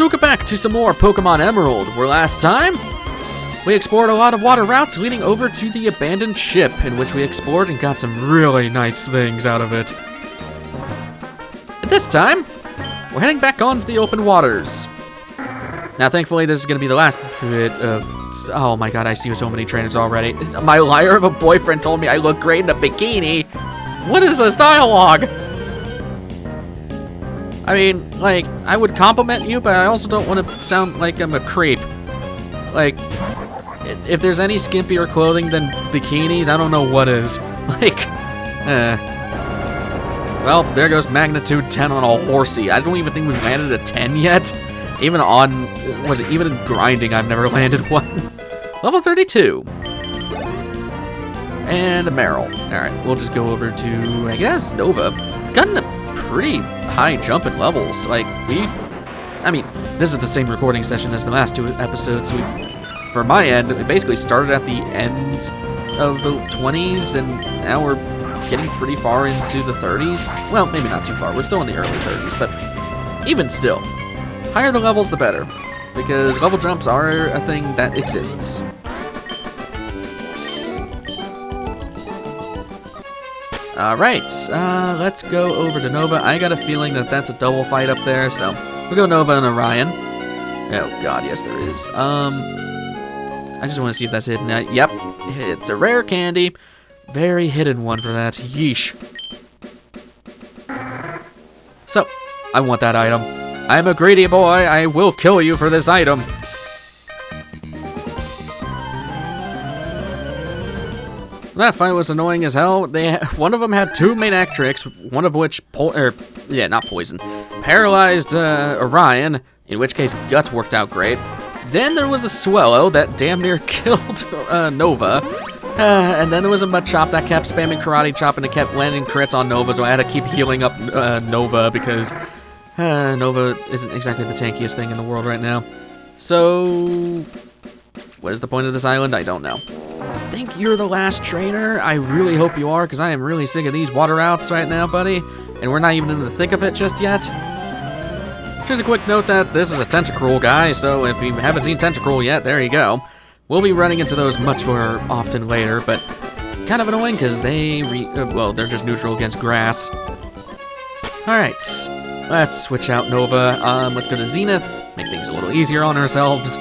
So get back to some more Pokemon Emerald, where last time we explored a lot of water routes leading over to the abandoned ship, in which we explored and got some really nice things out of it. This time, we're heading back onto the open waters. Now, thankfully, this is going to be the last bit of... Oh my god, I see so many trainers already. My liar of a boyfriend told me I look great in a bikini. What is this dialogue? I mean, like, I would compliment you, but I also don't want to sound like I'm a creep. Like, if there's any skimpier clothing than bikinis, I don't know what is. Like, Well, there goes magnitude 10 on a horsey. I don't even think we've landed a 10 yet. Even even in grinding, I've never landed one. Level 32. And a Meryl. Alright, we'll just go over to, I guess, Nova. Gotten a pretty high jump in levels. Like, I mean, this is the same recording session as the last 2 episodes, so for my end, we basically started at the end of the 20s, and now we're getting pretty far into the 30s. Well, maybe not too far. We're still in the early 30s, but even still, higher the levels, the better, because level jumps are a thing that exists. Alright, let's go over to Nova. I got a feeling that that's a double fight up there, so we'll go Nova and Orion. Oh god, yes there is. I just want to see if that's hidden. Yep, it's a rare candy. Very hidden one for that. Yeesh. So, I want that item. I'm a greedy boy. I will kill you for this item. That fight was annoying as hell. One of them had 2 main act tricks, one of which, not poison, paralyzed Orion, in which case Guts worked out great. Then there was a Swellow that damn near killed Nova. And then there was a Machop that kept spamming Karate Chop and it kept landing crits on Nova, so I had to keep healing up Nova because Nova isn't exactly the tankiest thing in the world right now. So, what is the point of this island? I don't know. I think you're the last trainer. I really hope you are, because I am really sick of these water routes right now, buddy. And we're not even in the thick of it just yet. Just a quick note that this is a Tentacruel guy, so if you haven't seen Tentacruel yet, there you go. We'll be running into those much more often later, but kind of annoying because they're just neutral against grass. Alright, let's switch out Nova. Let's go to Zenith, make things a little easier on ourselves.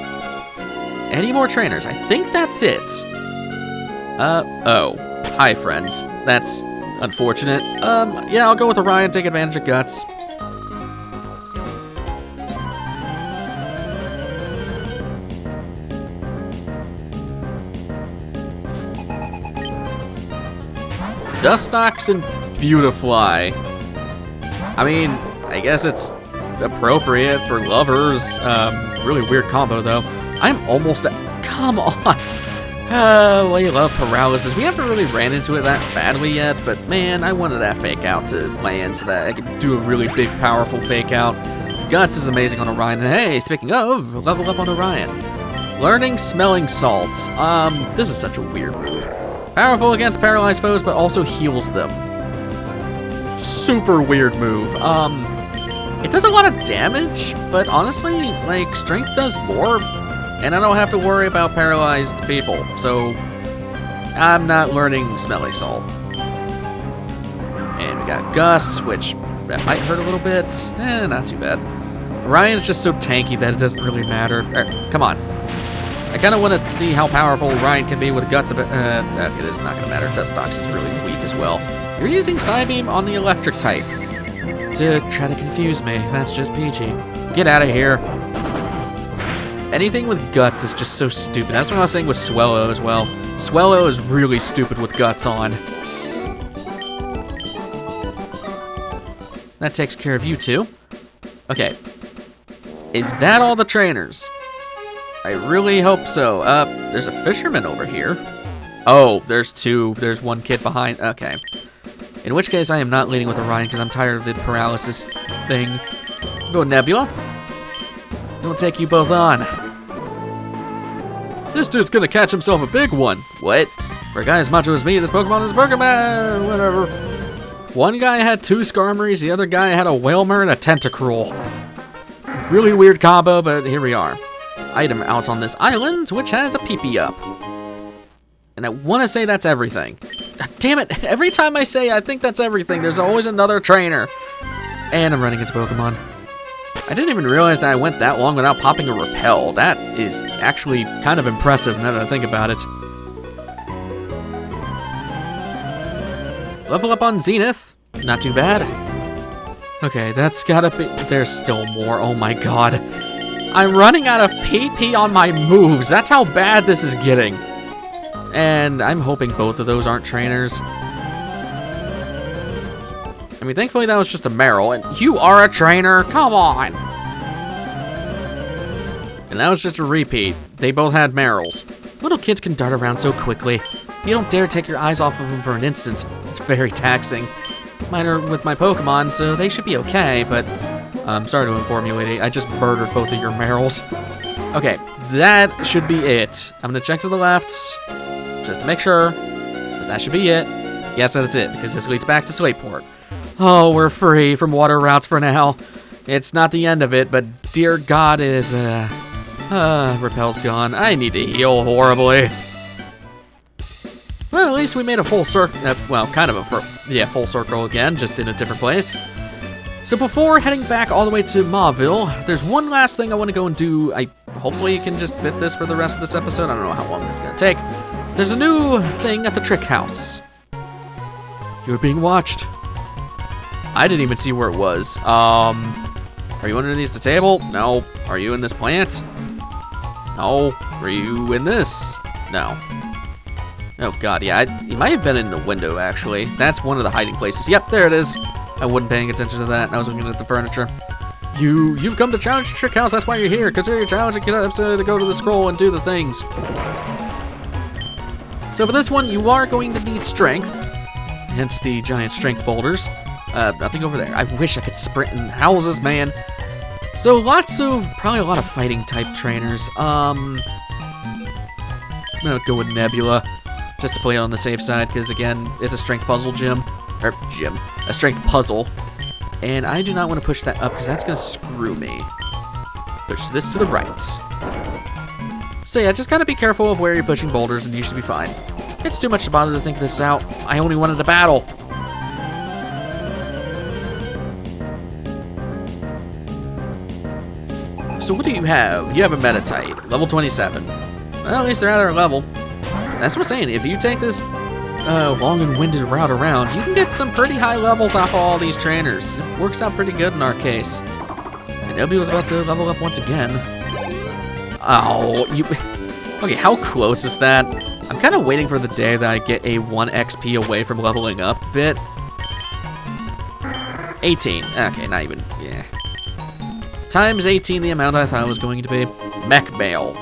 Any more trainers? I think that's it. Oh. Hi, friends. That's unfortunate. Yeah, I'll go with Orion, take advantage of Guts. Dustox and Beautifly. I mean, I guess it's appropriate for lovers. Really weird combo, though. I'm almost come on. Well, you love paralysis. We haven't really ran into it that badly yet, but man, I wanted that fake out to land so that I could do a really big, powerful fake out. Guts is amazing on Orion. And hey, speaking of, level up on Orion. Learning Smelling Salts. This is such a weird move. Powerful against paralyzed foes, but also heals them. Super weird move. It does a lot of damage, but honestly, like, strength does more, and I don't have to worry about paralyzed people, so I'm not learning Smelling Salt. And we got Gust, which that might hurt a little bit. Not too bad. Orion's just so tanky that it doesn't really matter. Come on. I kind of want to see how powerful Orion can be with Guts. Okay, this is not going to matter. Dustox is really weak as well. You're using Psybeam on the electric type to try to confuse me. That's just peachy. Get out of here. Anything with Guts is just so stupid. That's what I was saying with Swellow as well. Swellow is really stupid with Guts on. That takes care of you two. Okay. Is that all the trainers? I really hope so. There's a fisherman over here. Oh, there's 2. There's 1 kid behind. Okay. In which case, I am not leading with Orion because I'm tired of the paralysis thing. Go Nebula. It'll take you both on. This dude's gonna catch himself a big one. What? For a guy as macho as me, this Pokemon is Pokemon. Whatever. One guy had 2 Skarmories, the other guy had a Whalmer and a Tentacruel. really weird combo, but here we are. Item out on this island, which has a peepee up. And I want to say that's everything. God damn it, every time I say I think that's everything, there's always another trainer. And I'm running into Pokemon. I didn't even realize that I went that long without popping a repel. That is actually kind of impressive now that I think about it. Level up on Zenith. Not too bad. Okay, that's gotta be... There's still more. Oh my god. I'm running out of PP on my moves. That's how bad this is getting. And I'm hoping both of those aren't trainers. I mean, thankfully that was just a Meryl. And you are a trainer. Come on. And that was just a repeat. They both had Meryls. Little kids can dart around so quickly. You don't dare take your eyes off of them for an instant. It's very taxing. Mine are with my Pokemon, so they should be okay, but I'm sorry to inform you, lady. I just murdered both of your Meryls. Okay, that should be it. I'm gonna check to the left, just to make sure, but that should be it. Yes, that's it, because this leads back to Slateport. Oh, we're free from water routes for now. It's not the end of it, but dear God, it is, Repel's gone. I need to heal horribly. Well, at least we made a full circle, well, kind of a full circle again, just in a different place. So before heading back all the way to Mauville, there's one last thing I want to go and do. Hopefully you can just fit this for the rest of this episode. I don't know how long this is going to take. There's a new thing at the Trick House. You're being watched. I didn't even see where it was. Are you underneath the table? No. Are you in this plant? No. Are you in this? No. Oh god, yeah, he might have been in the window, actually. That's one of the hiding places. Yep, there it is. I wasn't paying attention to that. I was looking at the furniture. You've come to challenge the Trick House. That's why you're here. Consider your challenge and to go to the scroll and do the things. So for this one, you are going to need strength. Hence the giant strength boulders. Nothing over there. I wish I could sprint in houses, man. So probably a lot of fighting type trainers. I'm gonna go with Nebula. Just to play it on the safe side, because again, it's a strength puzzle a strength puzzle. And I do not want to push that up, because that's going to screw me. Push this to the right. So yeah, just kind of be careful of where you're pushing boulders, and you should be fine. It's too much to bother to think this out. I only wanted to battle. So what do you have? You have a Meditite, level 27. Well, at least they're at their level. That's what I'm saying, if you take this long and winded route around, you can get some pretty high levels off of all these trainers. It works out pretty good in our case. And Nebula's about to level up once again. Oh, okay, how close is that? I'm kind of waiting for the day that I get a 1 XP away from leveling up a bit. 18, okay, not even, yeah. Times 18 the amount I thought it was going to be. Mech Mail.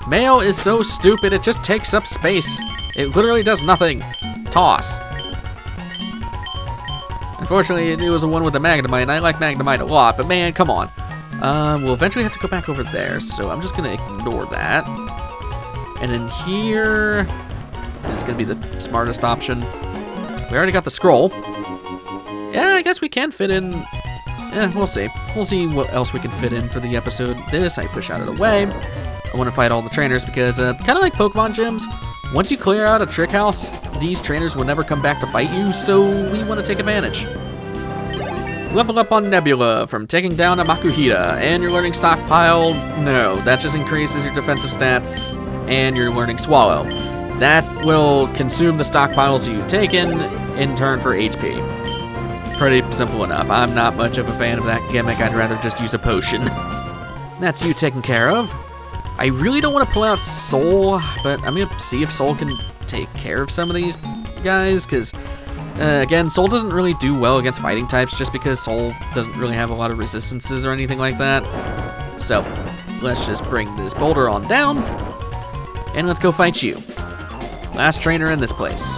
Mail is so stupid, it just takes up space. It literally does nothing. Toss. Unfortunately, it was the one with the Magnemite, and I like Magnemite a lot, but man, come on. We'll eventually have to go back over there, so I'm just gonna ignore that. And then here is gonna be the smartest option. We already got the scroll. Yeah, I guess we can fit in. Yeah, we'll see. We'll see what else we can fit in for the episode. This, I push out of the way. I want to fight all the trainers because, kind of like Pokemon gyms, once you clear out a Trick House, these trainers will never come back to fight you, so we want to take advantage. Level up on Nebula from taking down a Makuhita, and your learning stockpile, no, that just increases your defensive stats, and your learning Swallow. That will consume the stockpiles you've taken in turn for HP. Pretty simple enough. I'm not much of a fan of that gimmick. I'd rather just use a potion. That's you taken care of. I really don't want to pull out Soul, but I'm going to see if Soul can take care of some of these guys, because, again, Soul doesn't really do well against fighting types, just because Soul doesn't really have a lot of resistances or anything like that. So, let's just bring this boulder on down, and let's go fight you. Last trainer in this place.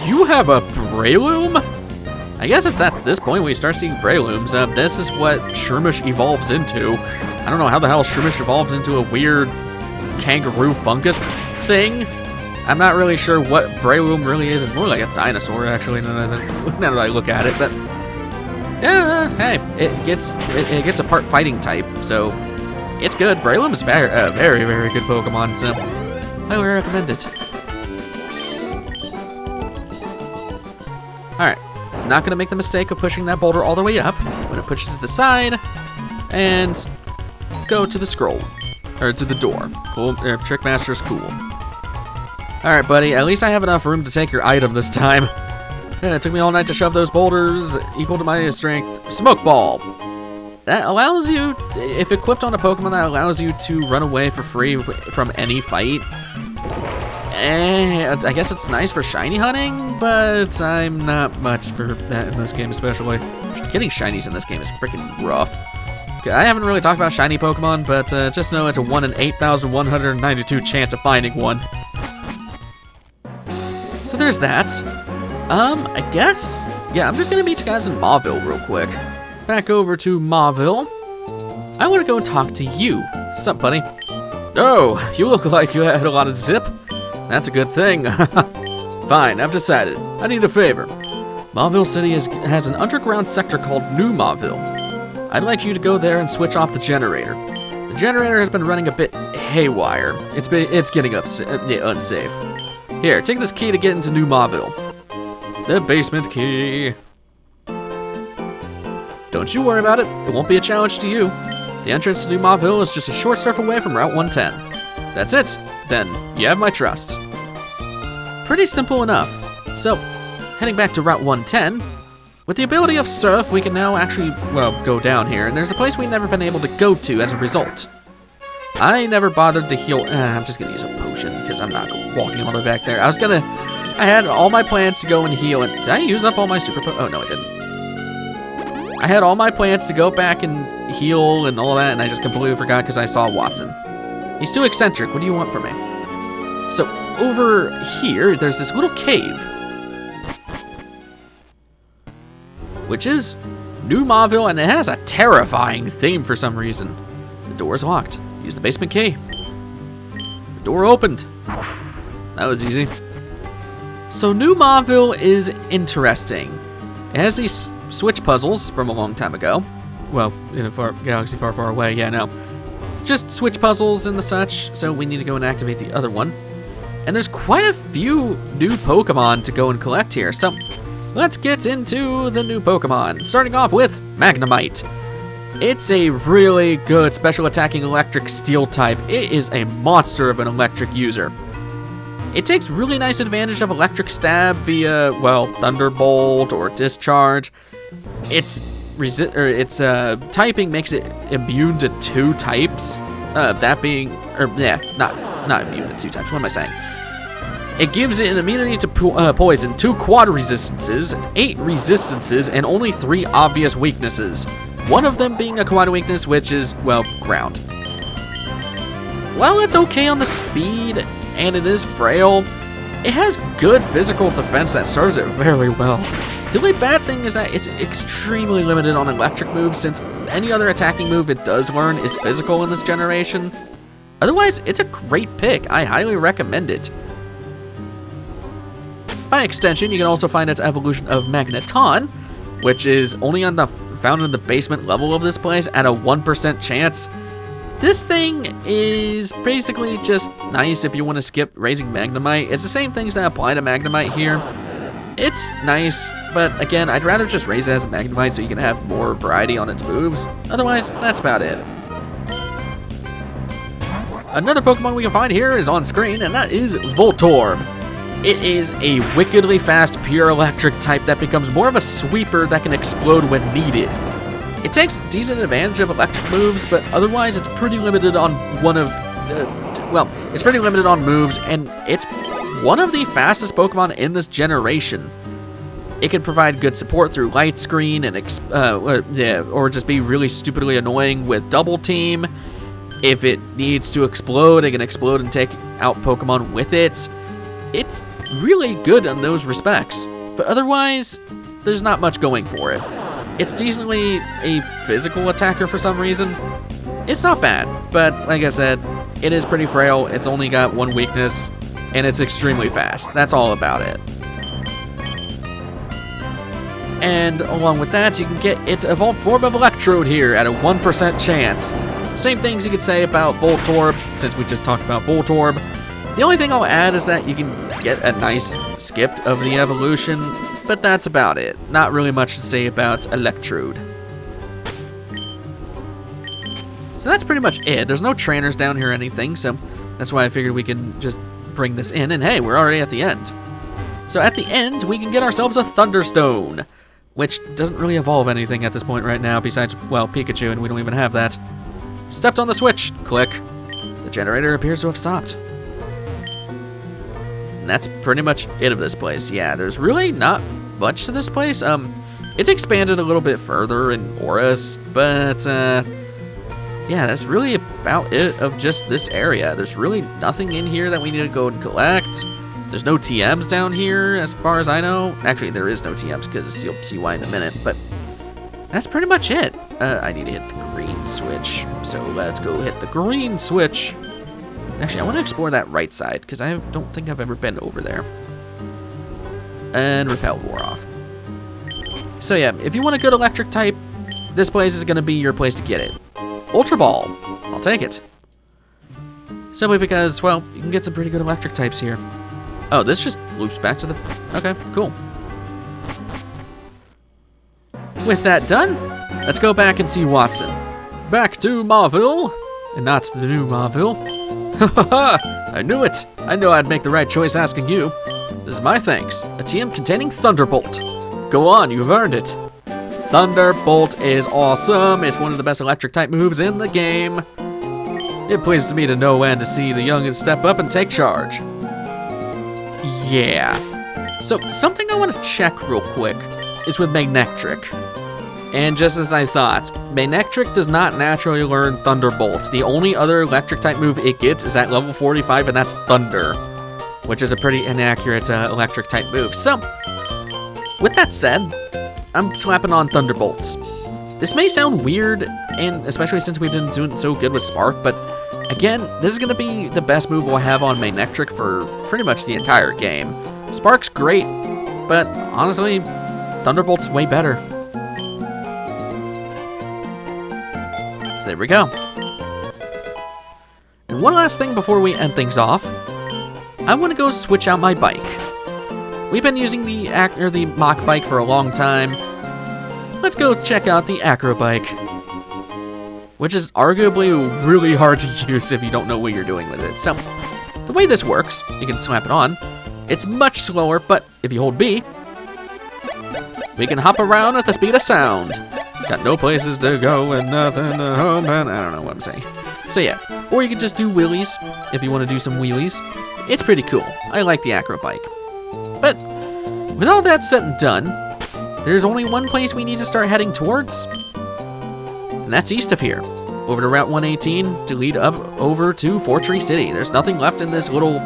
You have a Breloom? I guess it's at this point we start seeing Brelooms. This is what Shroomish evolves into. I don't know how the hell Shroomish evolves into a weird kangaroo fungus thing. I'm not really sure what Breloom really is. It's more like a dinosaur, actually, now that I look at it. But yeah, hey, it gets a part fighting type, so it's good. Breloom is very, very good Pokemon, so I would recommend it. All right, not gonna make the mistake of pushing that boulder all the way up. I'm gonna push it to the side and go to the scroll, or to the door. Cool, Trickmaster's cool. All right, buddy, at least I have enough room to take your item this time. Yeah, it took me all night to shove those boulders equal to my strength. Smoke Ball. That allows you, if equipped on a Pokemon, that allows you to run away for free from any fight. I guess it's nice for shiny hunting, but I'm not much for that in this game especially. Getting shinies in this game is freaking rough. Okay, I haven't really talked about shiny Pokemon, but just know it's a 1 in 8,192 chance of finding one. So there's that. I guess, yeah, I'm just gonna meet you guys in Mauville real quick. Back over to Mauville. I wanna go and talk to you. Sup, buddy? Oh, you look like you had a lot of zip. That's a good thing. Fine, I've decided. I need a favor. Mauville City has an underground sector called New Mauville. I'd like you to go there and switch off the generator. The generator has been running a bit haywire. It's getting unsafe. Here, take this key to get into New Mauville. The basement key. Don't you worry about it. It won't be a challenge to you. The entrance to New Mauville is just a short surf away from Route 110. That's it. Then, you have my trust. Pretty simple enough. So, heading back to Route 110, with the ability of Surf, we can now actually, well, go down here, and there's a place we've never been able to go to as a result. I never bothered to heal. I'm just gonna use a potion because I'm not walking all the way back there. I had all my plans to go and heal, and did I use up all my super oh no, I didn't. I had all my plans to go back and heal and all that, and I just completely forgot because I saw Wattson. He's too eccentric. What do you want from me? So over here, there's this little cave, which is New Mauville, and it has a terrifying theme for some reason. The door is locked. Use the basement key. The door opened. That was easy. So New Mauville is interesting. It has these switch puzzles from a long time ago. Well, in a galaxy far, far away. Yeah, no. Just switch puzzles and the such, so we need to go and activate the other one. And there's quite a few new Pokemon to go and collect here, so let's get into the new Pokemon, starting off with Magnemite. It's a really good special attacking electric steel type. It is a monster of an electric user. It takes really nice advantage of electric stab via, well, Thunderbolt or Discharge. Its typing makes it immune to 2 types. That being, not immune to 2 types. What am I saying? It gives it an immunity to poison, 2 quad resistances, 8 resistances, and only 3 obvious weaknesses. One of them being a quad weakness, which is, well, ground. While it's okay on the speed, and it is frail, it has good physical defense that serves it very well. The only bad thing is that it's extremely limited on electric moves, since any other attacking move it does learn is physical in this generation. Otherwise, it's a great pick. I highly recommend it. By extension, you can also find its evolution of Magneton, which is only found in the basement level of this place at a 1% chance. This thing is basically just nice if you want to skip raising Magnemite. It's the same things that apply to Magnemite here. It's nice, but again, I'd rather just raise it as a Magnemite so you can have more variety on its moves. Otherwise, that's about it. Another Pokemon we can find here is on screen, and that is Voltorb. It is a wickedly fast, pure electric type that becomes more of a sweeper that can explode when needed. It takes decent advantage of electric moves, but otherwise it's pretty limited on it's pretty limited on moves, and it's one of the fastest Pokemon in this generation. It can provide good support through Light Screen and or just be really stupidly annoying with Double Team. If it needs to explode, it can explode and take out Pokemon with it. It's really good in those respects, but otherwise, there's not much going for it. It's decently a physical attacker for some reason. It's not bad, but like I said, it is pretty frail. It's only got 1 weakness. and it's extremely fast. That's all about it. And along with that, you can get its evolved form of Electrode here at a 1% chance. Same things you could say about Voltorb, since we just talked about Voltorb. The only thing I'll add is that you can get a nice skip of the evolution, but that's about it. Not really much to say about Electrode. So that's pretty much it. There's no trainers down here or anything, so that's why I figured we can just bring this in, and hey, we're already at the end. So at the end, we can get ourselves a Thunderstone, which doesn't really evolve anything at this point right now besides, well, Pikachu, and we don't even have that. Stepped on the switch. Click. The generator appears to have stopped. And that's pretty much it of this place. Yeah, there's really not much to this place. It's expanded a little bit further in Oris, but, yeah, that's really about it of just this area. There's really nothing in here that we need to go and collect. There's no TMs down here, as far as I know. Actually, there is no TMs, because you'll see why in a minute, but that's pretty much it. I need to hit the green switch, so let's go hit the green switch. Actually, I want to explore that right side, because I don't think I've ever been over there. And Repel wore off. So yeah, if you want a good electric type, this place is going to be your place to get it. Ultra Ball. I'll take it. Simply because, well, you can get some pretty good electric types here. Oh, this just loops back to the... Okay, cool. With that done, let's go back and see Wattson. Back to Mauville, and not the new Mauville. I knew it. I knew I'd make the right choice asking you. This is my thanks. A TM containing Thunderbolt. Go on, you've earned it. Thunderbolt is awesome. It's one of the best electric type moves in the game. It pleases me to no end to see the youngins step up and take charge. Yeah. So, something I want to check real quick is with Manectric. And just as I thought, Manectric does not naturally learn Thunderbolt. The only other electric type move it gets is at level 45, and that's Thunder, which is a pretty inaccurate electric type move. So, with that said, I'm slapping on Thunderbolts. This may sound weird, and especially since we've been doing so good with Spark, but again, this is going to be the best move we'll have on Manectric for pretty much the entire game. Spark's great, but honestly, Thunderbolt's way better. So there we go. And one last thing before we end things off, I want to go switch out my bike. We've been using the Mach bike for a long time. Let's go check out the Acro bike, which is arguably really hard to use if you don't know what you're doing with it. So, the way this works, you can slap it on. It's much slower, but if you hold B, we can hop around at the speed of sound. Got no places to go and nothing to home, and I don't know what I'm saying. So yeah, or you can just do wheelies if you want to do some wheelies. It's pretty cool. I like the Acro bike. But with all that said and done, there's only one place we need to start heading towards, and that's east of here, over to Route 118 to lead up over to Fort Tree City. There's nothing left in this little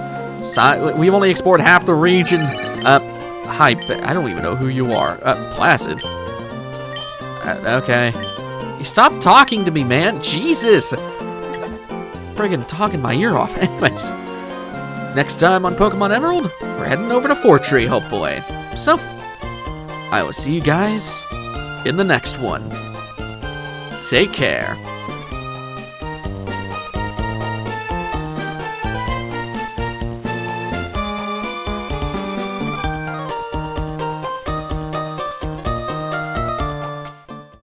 side. We've only explored half the region. Hi, I don't even know who you are. Placid. Okay. You stop talking to me, man. Jesus. Friggin' talking my ear off. Anyways. Next time on Pokemon Emerald, we're heading over to Fort Tree, hopefully. So, I will see you guys in the next one. Take care.